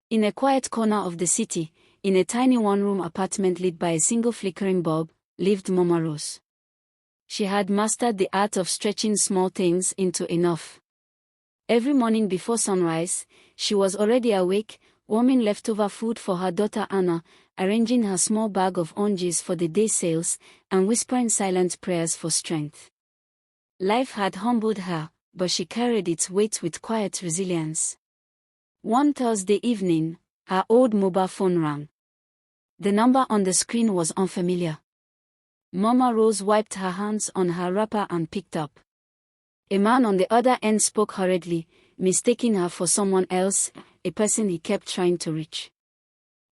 In a quiet corner of the city, in a tiny one-room apartment lit by a single flickering bulb, lived Mama Rose. She had mastered the art of stretching small things into enough. Every morning before sunrise, she was already awake, warming leftover food for her daughter Anna, arranging her small bag of oranges for the day's sales, and whispering silent prayers for strength. Life had humbled her, but she carried its weight with quiet resilience. One Thursday evening, her old mobile phone rang. The number on the screen was unfamiliar. Mama Rose wiped her hands on her wrapper and picked up. A man on the other end spoke hurriedly, mistaking her for someone else, a person he kept trying to reach.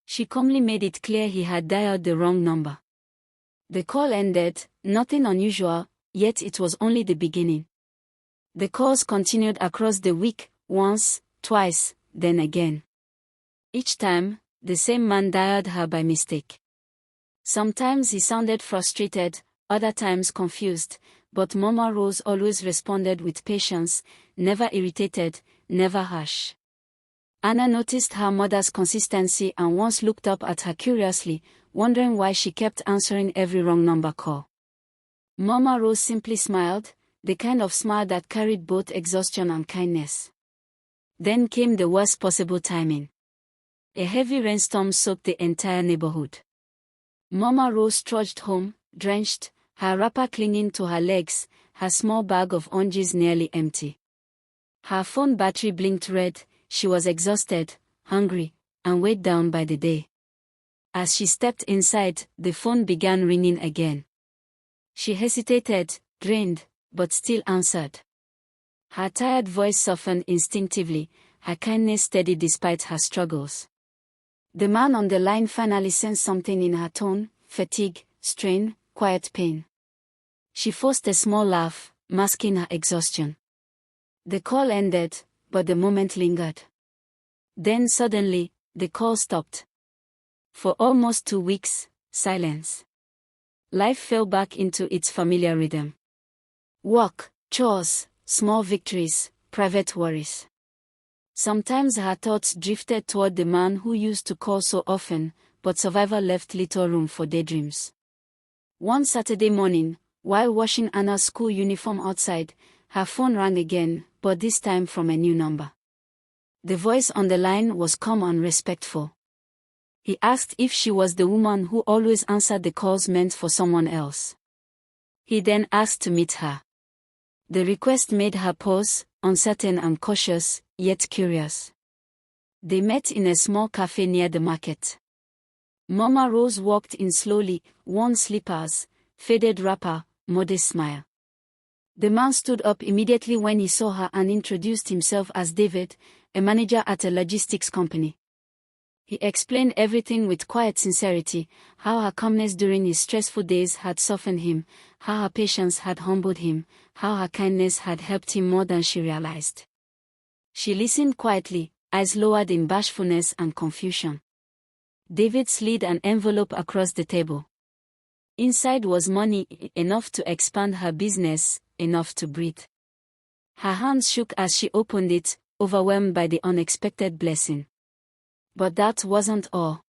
She calmly made it clear he had dialed the wrong number. The call ended, nothing unusual, yet it was only the beginning. The calls continued across the week, once, twice, then again. Each time, the same man dialed her by mistake. Sometimes he sounded frustrated, other times confused, but Mama Rose always responded with patience, never irritated, never harsh. Anna noticed her mother's consistency and once looked up at her curiously, wondering why she kept answering every wrong number call. Mama Rose simply smiled, the kind of smile that carried both exhaustion and kindness. Then came the worst possible timing. A heavy rainstorm soaked the entire neighborhood. Mama Rose trudged home, drenched, her wrapper clinging to her legs, her small bag of oranges nearly empty. Her phone battery blinked red, she was exhausted, hungry, and weighed down by the day. As she stepped inside, the phone began ringing again. She hesitated, drained, but still answered. Her tired voice softened instinctively, her kindness steady despite her struggles. The man on the line finally sensed something in her tone, fatigue, strain, quiet pain. She forced a small laugh, masking her exhaustion. The call ended, but the moment lingered. Then suddenly, the call stopped. For almost 2 weeks, silence. Life fell back into its familiar rhythm. Work, chores, small victories, private worries. Sometimes her thoughts drifted toward the man who used to call so often, but survival left little room for daydreams. One Saturday morning, while washing Anna's school uniform outside, her phone rang again, but this time from a new number. The voice on the line was calm and respectful. He asked if she was the woman who always answered the calls meant for someone else. He then asked to meet her. The request made her pause, uncertain and cautious, yet curious. They met in a small cafe near the market. Mama Rose walked in slowly, worn slippers, faded wrapper, modest smile. The man stood up immediately when he saw her and introduced himself as David, a manager at a logistics company. He explained everything with quiet sincerity, how her calmness during his stressful days had softened him, how her patience had humbled him, how her kindness had helped him more than she realized. She listened quietly, eyes lowered in bashfulness and confusion. David slid an envelope across the table. Inside was money, enough to expand her business, enough to breathe. Her hands shook as she opened it, overwhelmed by the unexpected blessing. But that wasn't all.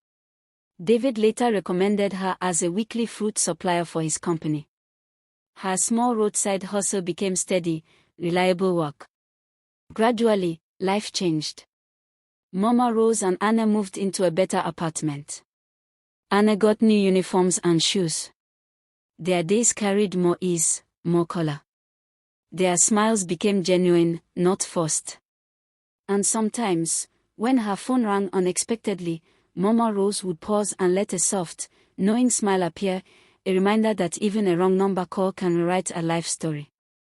David later recommended her as a weekly fruit supplier for his company. Her small roadside hustle became steady, reliable work. Gradually, life changed. Mama Rose and Anna moved into a better apartment. Anna got new uniforms and shoes. Their days carried more ease, more color. Their smiles became genuine, not forced. And sometimes, when her phone rang unexpectedly, Mama Rose would pause and let a soft, knowing smile appear, a reminder that even a wrong number call can rewrite a life story.